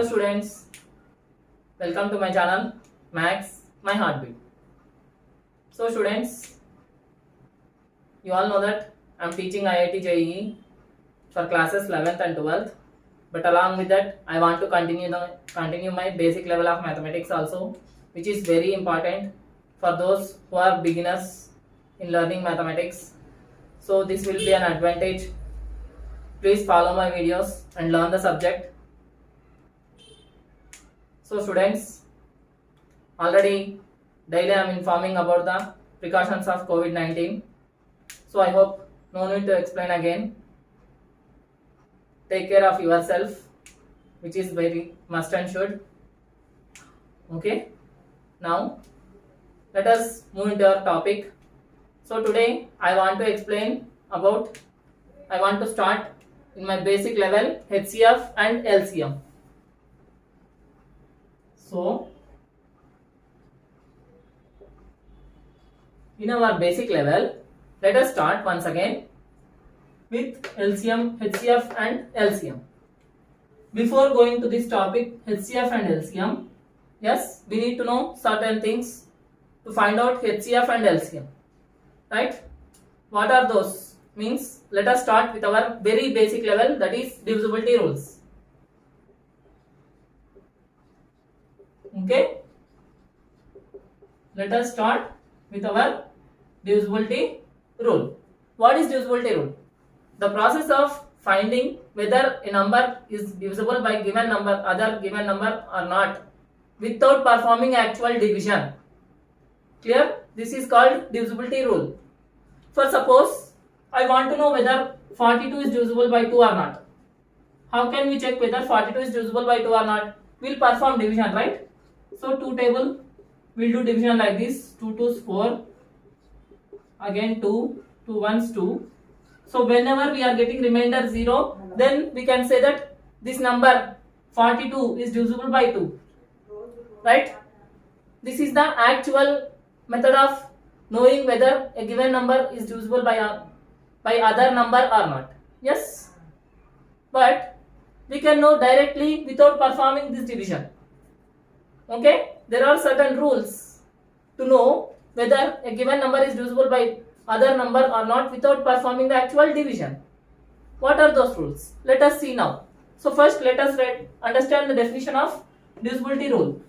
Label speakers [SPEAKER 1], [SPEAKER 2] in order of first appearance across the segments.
[SPEAKER 1] Hello students, welcome to my channel Max My Heartbeat. So students, you all know that I am teaching IIT JEE for classes 11th and 12th, but along with that I want to continue my basic level of mathematics also, which is very important for those who are beginners in learning mathematics. So this will be an advantage. Please follow my videos and learn the subject. So students, already daily I am informing about the precautions of COVID-19. So I hope no need to explain again. Take care of yourself, which is very must and should. Okay. Now let us move into our topic. So today I want to start in my basic level HCF and LCM. So in our basic level, let us start once again with LCM, HCF and LCM. Before going to this topic HCF and LCM, yes, we need to know certain things to find out HCF and LCM, right? What are those? Means let us start with our very basic level, that is divisibility rules. Okay, let us start with our divisibility rule. What is divisibility rule? The process of finding whether a number is divisible by given number, other given number or not, without performing actual division. Clear? This is called divisibility rule. For suppose I want to know whether 42 is divisible by 2 or not. How can we check whether 42 is divisible by 2 or not? We'll perform division, right? So 2 table, we'll do division like this. 2 2s 4, again 2, 2 1s 2. So whenever we are getting remainder 0, then we can say that this number 42 is divisible by 2, right? This is the actual method of knowing whether a given number is divisible by other number or not. Yes, but we can know directly without performing this division. Okay, there are certain rules to know whether a given number is divisible by other number or not without performing the actual division. What are those rules? Let us see now. So first let us understand the definition of divisibility rule.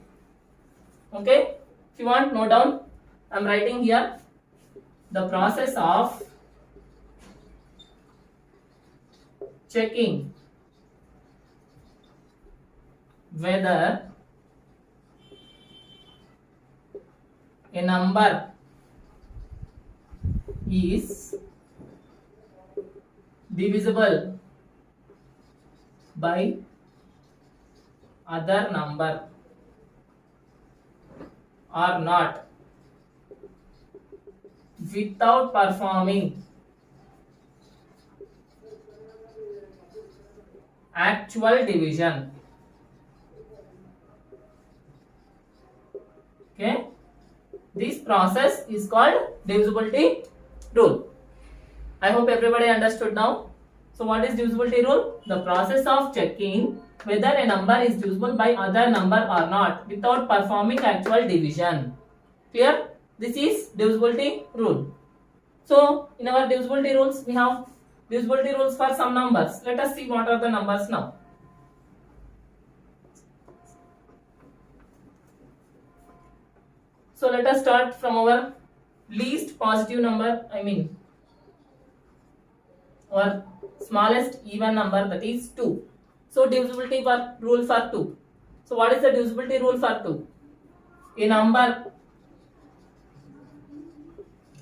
[SPEAKER 1] Okay, if you want, note down. I am writing here the process of checking whether a number is divisible by other number or not without performing actual division. Okay, this process is called divisibility rule. I hope everybody understood now. So what is divisibility rule? The process of checking whether a number is divisible by other number or not without performing actual division. Clear? This is divisibility rule. So in our divisibility rules, we have divisibility rules for some numbers. Let us see what are the numbers now. So let us start from our least positive number, our smallest even number, that is 2. So divisibility rule for 2. So what is the divisibility rule for 2? A number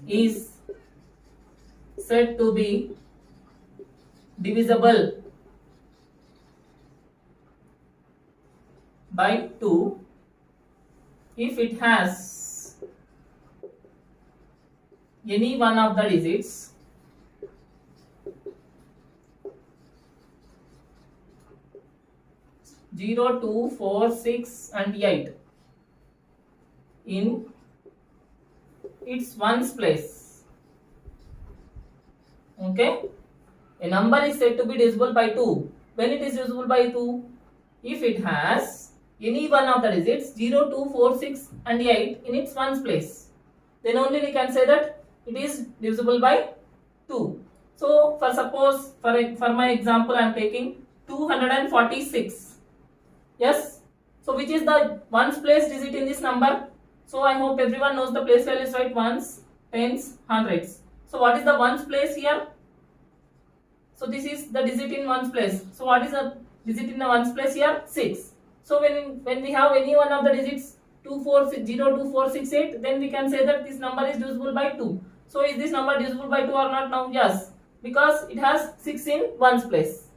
[SPEAKER 1] is said to be divisible by 2 if it has any one of the digits zero, 2, 4, 6 and 8 in its ones place. Okay, a number is said to be divisible by 2 When it is divisible by 2? if it has any one of the digits 0, 2, 4, 6 and 8 in its ones place, then only we can say that it is divisible by 2. So for suppose for my example I am taking 246. Yes. So which is the ones place digit in this number? So I hope everyone knows the place values, right? Ones, tens, hundreds. So what is the ones place here? So this is the digit in ones place. So what is the digit in the ones place here? 6. So when we have any one of the digits 2, 4, 6, 0, 2, 4, 6, 8, then we can say that this number is divisible by 2. So is this number divisible by 2 or not now? Yes, because it has 6 in ones place.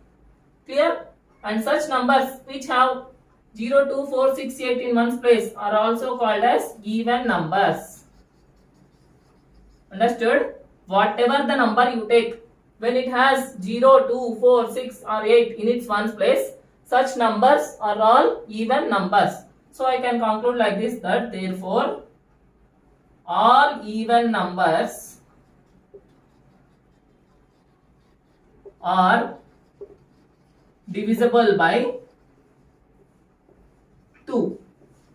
[SPEAKER 1] Clear? And such numbers which have 0, 2, 4, 6, 8 in ones place are also called as even numbers. Understood? Whatever the number you take, when it has 0, 2, 4, 6 or 8 in its ones place, such numbers are all even numbers. So I can conclude like this, that therefore all even numbers are divisible by 2.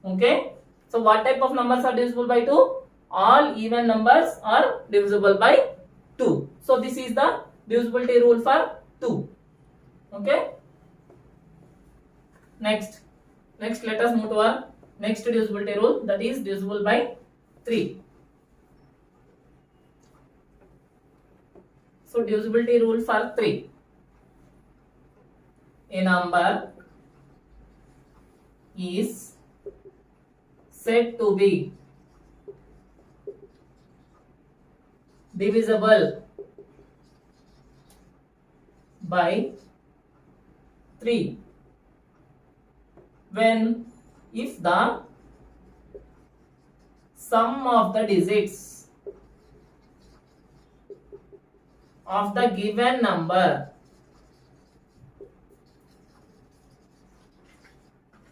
[SPEAKER 1] Okay. So what type of numbers are divisible by 2? All even numbers are divisible by 2. So this is the divisibility rule for 2. Okay. Next let us move to our next divisibility rule, that is divisible by 3. So divisibility rule for 3. A number is said to be divisible by 3 when if the sum of the digits of the given number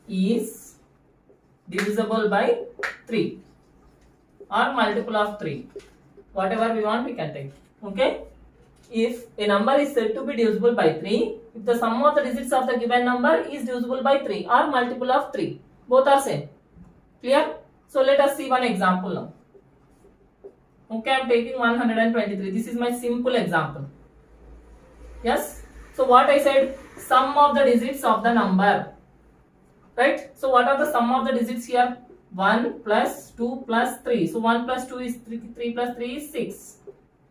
[SPEAKER 1] is divisible by 3 or multiple of 3. Whatever we want we can take. Okay. If a number is said to be divisible by 3, if the sum of the digits of the given number is divisible by 3 or multiple of 3, both are same. Clear? So let us see one example now. Okay, I am taking 123. This is my simple example. Yes. So what I said, sum of the digits of the number. Right? So what are the sum of the digits here? 1 plus 2 plus 3. So 1 plus 2 is 3, 3 plus 3 is 6.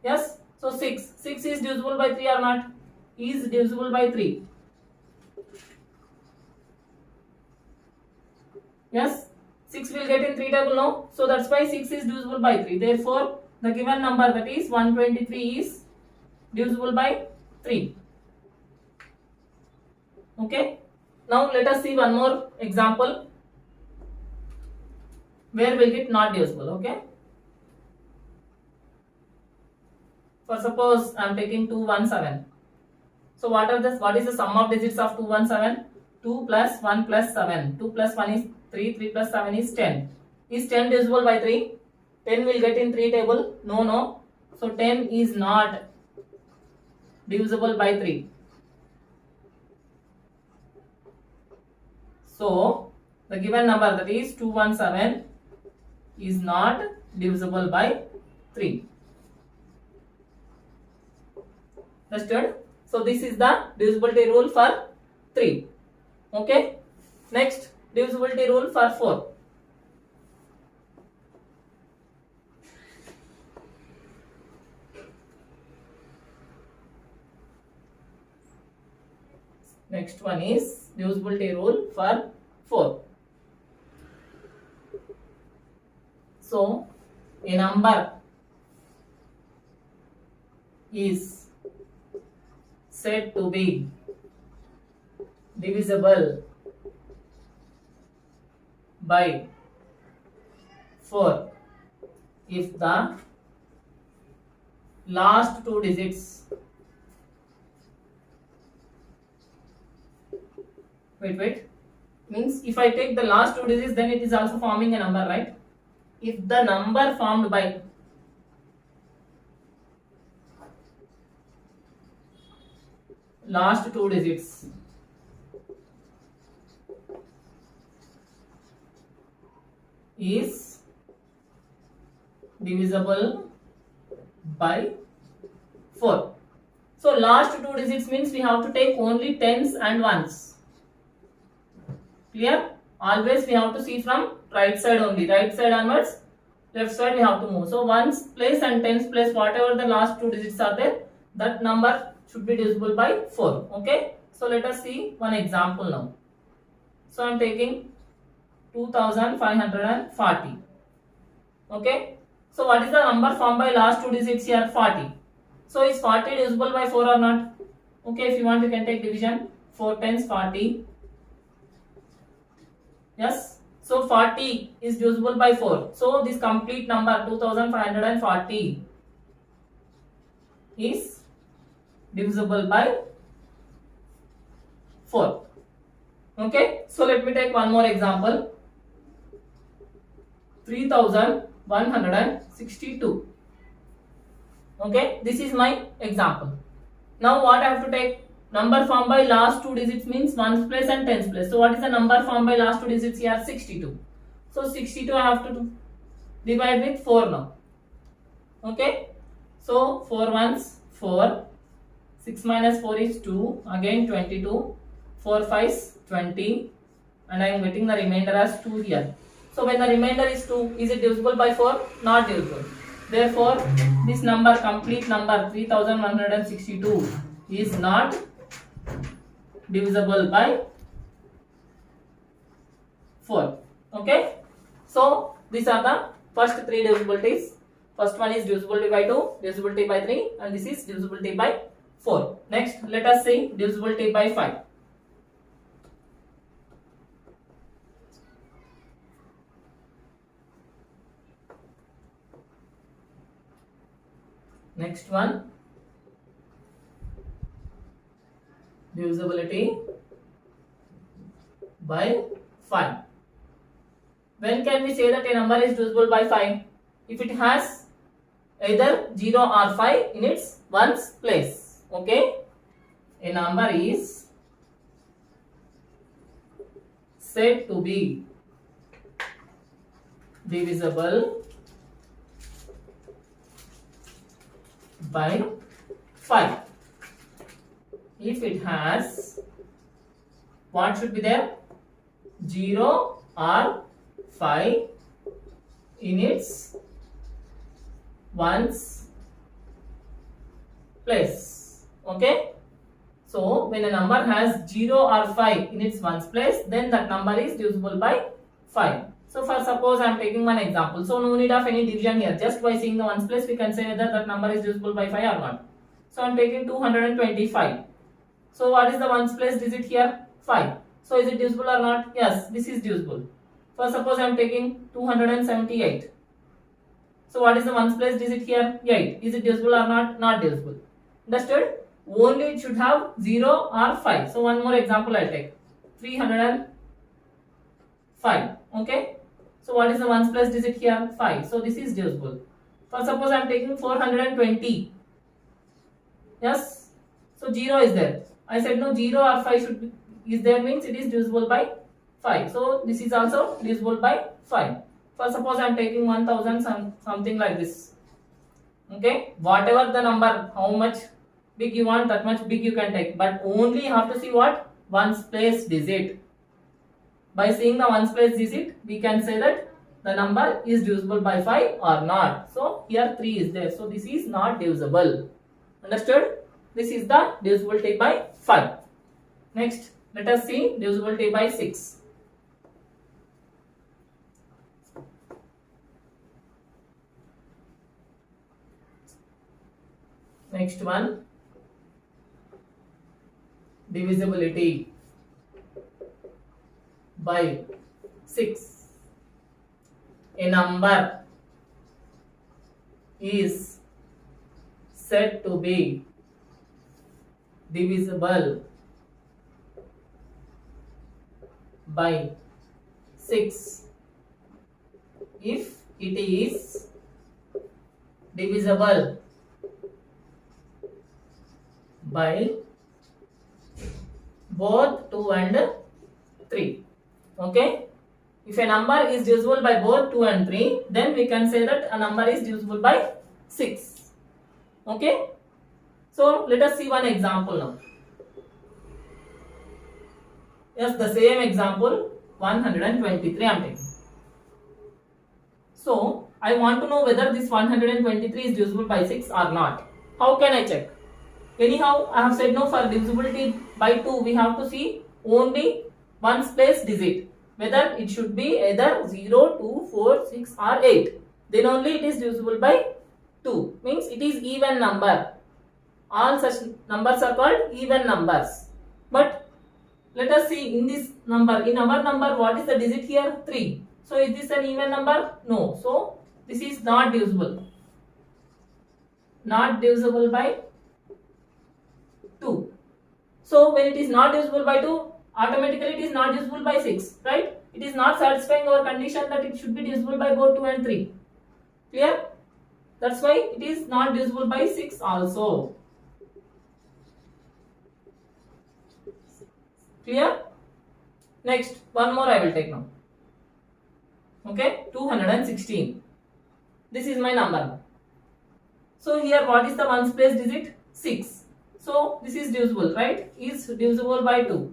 [SPEAKER 1] Yes. So 6. 6 is divisible by 3 or not? Is divisible by 3. Yes. 6 will get in 3 table now. So that's why 6 is divisible by 3. Therefore, the given number, that is 123, is divisible by 3. Okay. Now let us see one more example where will get not divisible. Okay. For suppose I am taking 217. So what is the sum of digits of 217? 2 plus 1 plus 7. 2 plus 1 is 3. 3 plus 7 is 10. Is 10 divisible by 3? 10 will get in 3 table. No. So 10 is not divisible by 3. So the given number, that is 217, is not divisible by 3. Understood? So this is the divisibility rule for 3. Okay. Next, divisibility rule for 4. Next one is divisibility rule for 4. So a number is said to be divisible by 4 if the last two digits, means if I take the last two digits, then it is also forming a number, right? If the number formed by last two digits is divisible by 4. So last two digits means we have to take only tens and ones. Clear? Always we have to see from right side only. Right side onwards, left side we have to move. So ones place and tens place, whatever the last two digits are there, that number should be divisible by 4. Okay? So let us see one example now. So I am taking 2540. Okay? So what is the number formed by last two digits here? 40. So is 40 divisible by 4 or not? Okay, if you want you can take division. 4 tens 40. Yes. So 40 is divisible by 4. So this complete number 2540 is divisible by 4. Okay. So let me take one more example. 3162. Okay. This is my example. Now what I have to take? Number formed by last two digits means ones place and tens place. So what is the number formed by last two digits here? 62. So 62 I have to divide with 4 now. Okay. So 4 ones 4. 6 minus 4 is 2. Again 22. 4 5s 20. And I am getting the remainder as 2 here. So when the remainder is 2, is it divisible by 4? Not divisible. Therefore, this number, complete number 3162 is not divisible by 4. Okay. So these are the first three divisibilities. First one is divisibility by 2, divisibility by 3, and this is divisibility by 4. Next, let us see divisibility by 5. Next one, divisibility by 5. When can we say that a number is divisible by 5? If it has either 0 or 5 in its ones place. Okay? A number is said to be divisible by 5 if it has, what should be there? 0 or 5 in its ones place. Okay. So when a number has 0 or 5 in its ones place, then that number is divisible by 5. So for suppose I am taking one example. So no need of any division here. Just by seeing the ones place, we can say whether that number is divisible by 5 or not. So I am taking 225. So what is the ones place digit here? 5. So is it divisible or not? Yes, this is divisible. For suppose I am taking 278. So what is the ones place digit here? 8. Is it divisible or not? Not divisible. Understood? Only it should have 0 or 5. So one more example I will take. 305. Okay. So what is the ones place digit here? 5. So this is divisible. For suppose I am taking 420. Yes. So 0 is there. I said no, 0 or 5 should be, is there means it is divisible by 5. So this is also divisible by 5. For suppose I am taking 1000 something like this. Okay. Whatever the number, how much big you want, that much big you can take. But only you have to see what? Ones place digit. By seeing the ones place digit, we can say that the number is divisible by 5 or not. So here 3 is there. So this is not divisible. Understood? This is the divisibility by 5. Next, let us see divisibility by 6. Next one, divisibility by 6. A number is said to be divisible by 6 if it is divisible by both 2 and 3. Okay. if a number is divisible by both 2 and 3, then we can say that a number is divisible by 6. Okay. So let us see one example now. Yes, the same example 123 I am taking. So I want to know whether this 123 is divisible by 6 or not. How can I check? Anyhow, I have said no, for divisibility by 2 we have to see only ones place digit, whether it should be either 0, 2, 4, 6 or 8. Then only it is divisible by 2, means it is even number. All such numbers are called even numbers. But let us see in this number, in our number, what is the digit here? 3. So is this an even number? No. So this is not divisible. Not divisible by 2. So when it is not divisible by 2, automatically it is not divisible by 6, right? It is not satisfying our condition that it should be divisible by both 2 and 3. Clear? That's why it is not divisible by 6 also. Clear? Next, one more I will take now. Okay, 216. This is my number. So here what is the ones place digit? 6. So this is divisible, right? Is divisible by 2.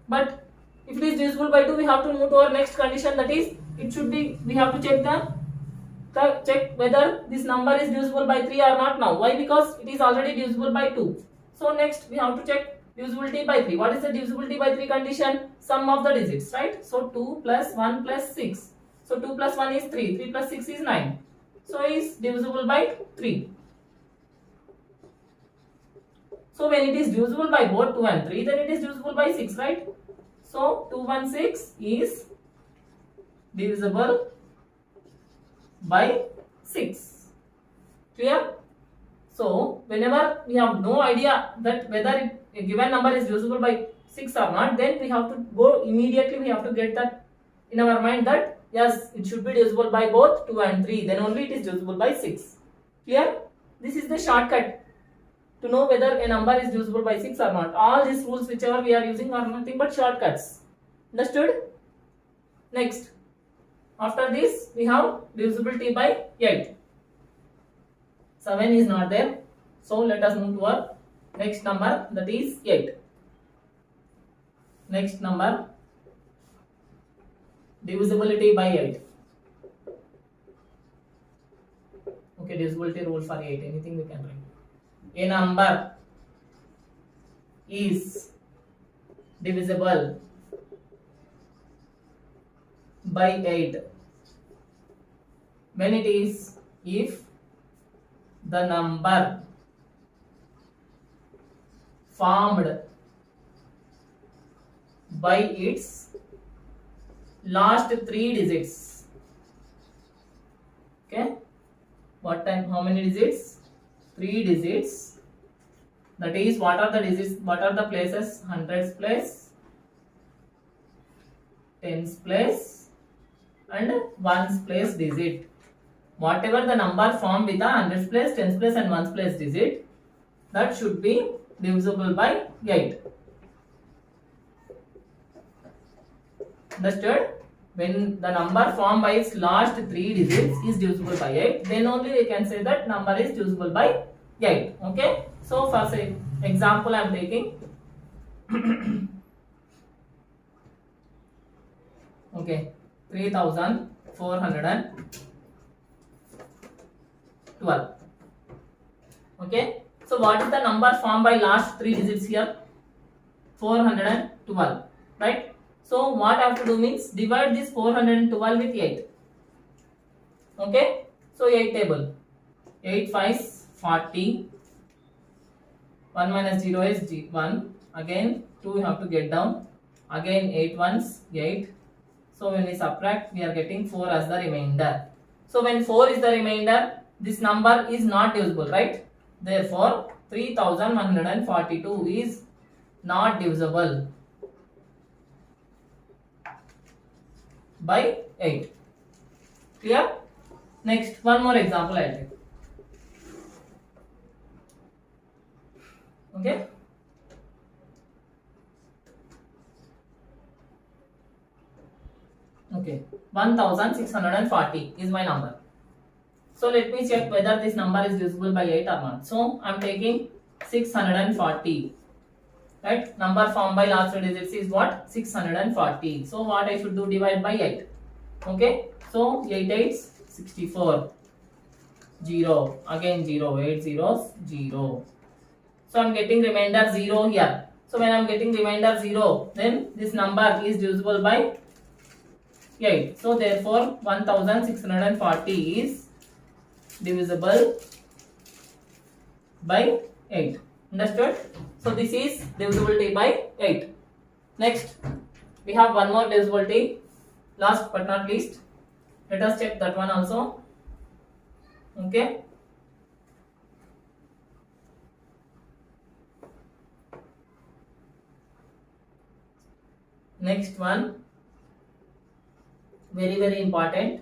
[SPEAKER 1] But if it is divisible by 2, we have to move to our next condition, that is it should be, we have to check whether this number is divisible by 3 or not now. Why? Because it is already divisible by 2. So next we have to check divisibility by 3. What is the divisibility by 3 condition? Sum of the digits, right? So 2 plus 1 plus 6. So 2 plus 1 is 3. 3 plus 6 is 9. So it is divisible by 3. So when it is divisible by both 2 and 3, then it is divisible by 6, right? So 216 is divisible by 6. Clear? So whenever we have no idea that whether a given number is divisible by 6 or not, then we have to go immediately, we have to get that in our mind that yes, it should be divisible by both 2 and 3, then only it is divisible by 6. Clear? This is the shortcut to know whether a number is divisible by 6 or not. All these rules whichever we are using are nothing but shortcuts. Understood? Next, after this we have divisibility by 8. 7 is not there. So let us move to our next number, that is 8. Next number, divisibility by 8. Okay, divisibility rule for 8, anything we can write. A number is divisible by 8 when it is if the number formed by its last 3 digits. Okay, what time, how many digits? 3 digits. That is, what are the digits, what are the places? Hundreds place, tens place and ones place digit. Whatever the number formed with a hundreds place, tens place and ones place digit, that should be divisible by 8. Understood? When the number formed by its last 3 digits is divisible by 8, then only we can say that number is divisible by 8. Okay? So for say example I am taking. Okay, 3412. Okay, so what is the number formed by last 3 digits here? 412, right? So what I have to do means divide this 412 with 8. Okay, so 8 table, 8 5s 40, 1 minus 0 is 1, again 2 you have to get down, again 8 ones 8. So when we subtract, we are getting 4 as the remainder. So when 4 is the remainder, this number is not divisible, right? Therefore 3142 is not divisible by 8. Clear? Next, one more example I will take. Okay. 1640 is my number. So let me check whether this number is divisible by 8 or not. So I am taking 640. Right? Number formed by last two digits is what? 640. So what I should do? Divide by 8. Okay. So 8 8s 64. 0. Again 0. 8 zeros 0. So I am getting remainder 0 here. So when I am getting remainder 0, then this number is divisible by 8. So therefore 1640 is divisible by 8. Understood? So this is divisibility by 8. Next, we have one more divisibility. Last but not least, let us check that one also. Okay. Next one, very very important,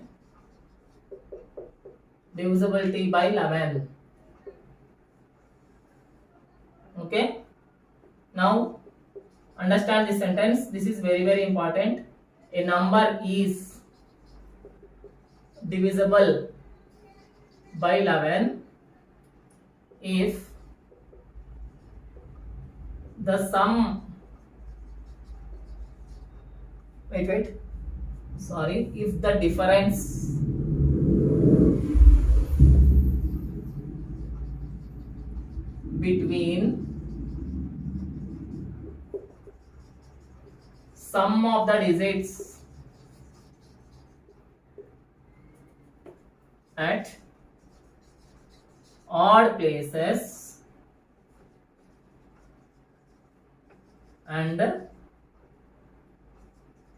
[SPEAKER 1] divisibility by 11. Okay. Now understand this sentence. This is very very important. A number is divisible by 11 if the sum, if the difference between sum of the digits at odd places and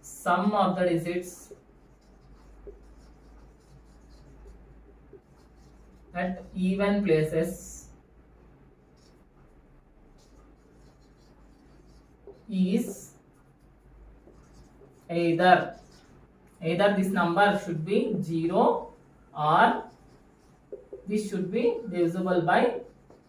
[SPEAKER 1] sum of the digits at even places is either this number should be 0 or this should be divisible by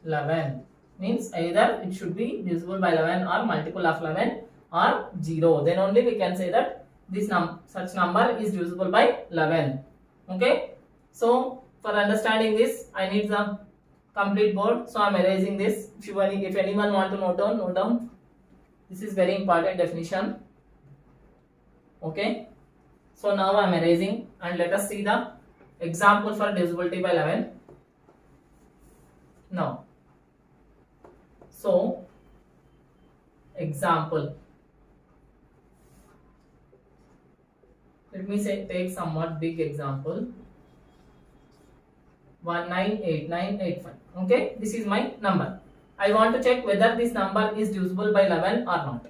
[SPEAKER 1] 11. Means either it should be divisible by 11 or multiple of 11 or 0. Then only we can say that this such number is divisible by 11. Okay. So for understanding this, I need the complete board. So I am erasing this. If anyone want to note down. This is very important definition. Okay. So now I am erasing and let us see the example for divisibility by 11. Now, so example. Let me say take somewhat big example. 198985. Okay, this is my number. I want to check whether this number is divisible by 11 or not.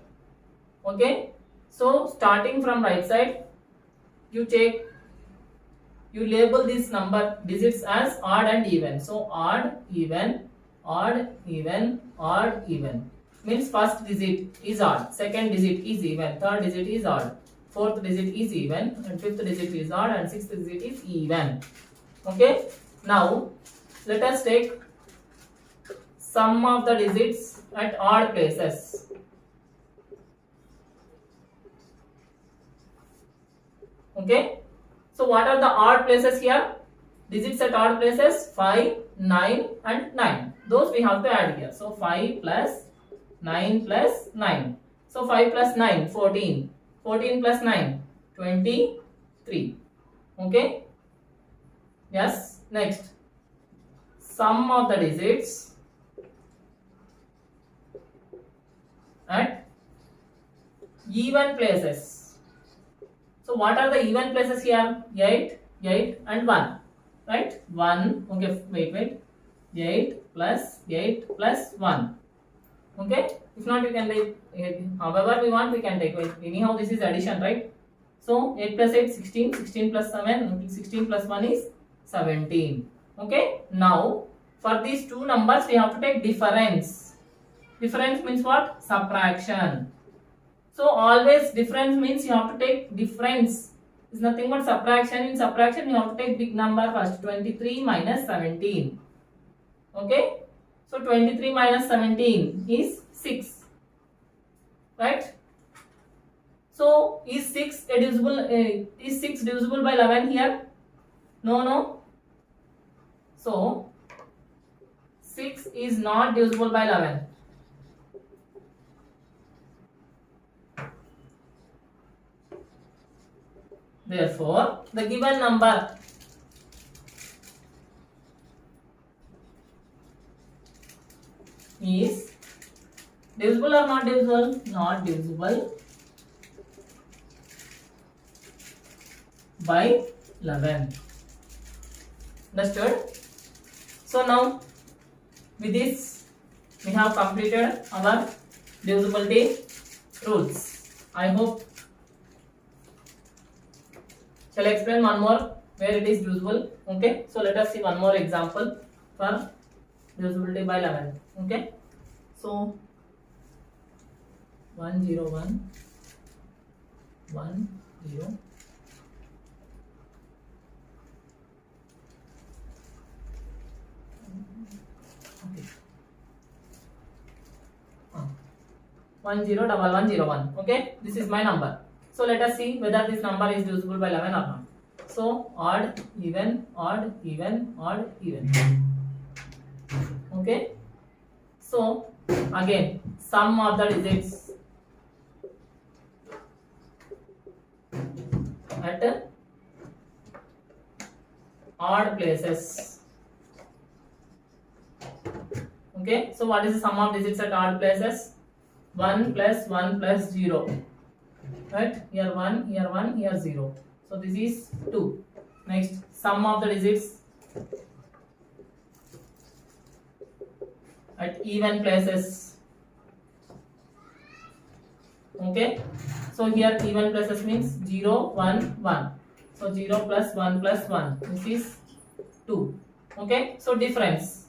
[SPEAKER 1] Okay, so starting from right side, you label this number digits as odd and even. So odd, even, odd, even, odd, even. Means first digit is odd, second digit is even, third digit is odd, fourth digit is even, and fifth digit is odd, and sixth digit is even. Okay. Now let us take sum of the digits at odd places. Okay. So what are the odd places here? Digits at odd places 5, 9 and 9. Those we have to add here. So 5 plus 9 plus 9. So 5 plus 9 14. 14 plus 9 23. Okay. Yes. Next, sum of the digits at even places. So what are the even places here? 8, 8 and 1. Right? 1. Okay, wait. 8 plus 1. Okay. If not, you can take however we want, we can take. Anyhow, this is addition, right? So 8 plus 8, 16. 16 plus 7. 16 plus 1 is 17. Okay. Now for these two numbers we have to take difference. Difference means what? Subtraction. So always difference means you have to take difference. It's nothing but subtraction. In subtraction you have to take big number first. 23 minus 17. Okay. So 23 minus 17 is 6. Right. So is 6 divisible? Is 6 divisible by 11 here? No, no. So 6 is not divisible by 11. Therefore, the given number is divisible or not divisible? Not divisible by 11. Understood? So now with this we have completed our divisibility rules. I hope. Shall I explain one more where it is divisible? Okay. So let us see one more example for divisibility by 11. Okay. So 1 0 1 1 0 1 0 1 1 0 1. Okay, this is my number. So let us see whether this number is divisible by 11 or not. So odd, even, odd, even, odd, even. Okay. So again, sum of the digits at odd places. Okay. So what is the sum of digits at odd places? 1 plus 1 plus 0. Right? Here 1, here 1, here 0. So this is 2. Next, sum of the digits at even places. Okay. So here even places means 0, 1, 1. So 0 plus 1 plus 1. This is 2. Okay. So difference.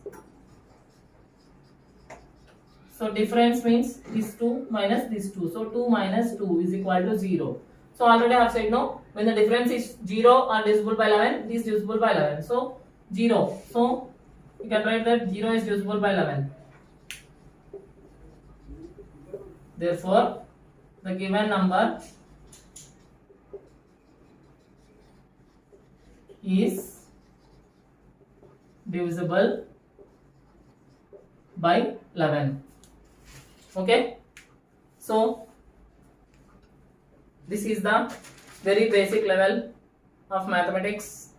[SPEAKER 1] So difference means this 2 minus this 2. So 2 minus 2 is equal to 0. So already I have said no. When the difference is 0 or divisible by 11, this is divisible by 11. So 0. So you can write that 0 is divisible by 11. Therefore, the given number is divisible by 11. Okay. So this is the very basic level of mathematics.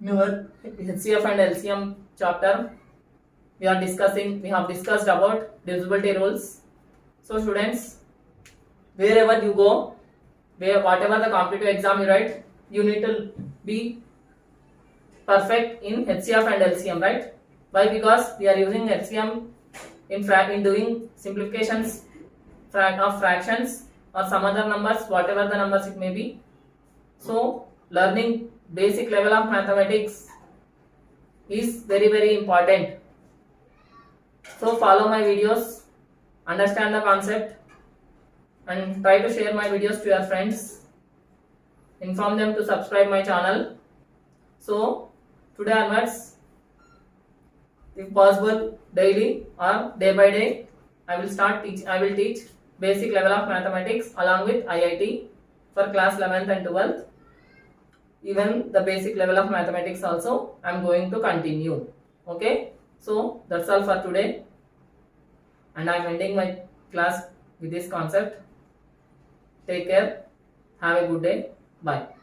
[SPEAKER 1] Your HCF and LCM chapter we have discussed about divisibility rules. So students, wherever you go, whatever the competitive exam you write, you need to be perfect in HCF and LCM, right? Why? Because we are using HCM in doing simplifications of fractions or some other numbers, whatever the numbers it may be. So learning basic level of mathematics is very, very important. So follow my videos, understand the concept, and try to share my videos to your friends. Inform them to subscribe my channel. So today onwards, if possible, daily or day by day, I will teach basic level of mathematics along with IIT for class 11th and 12th. Even the basic level of mathematics also I am going to continue. Okay. So that's all for today, and I am ending my class with this concept. Take care. Have a good day. Bye.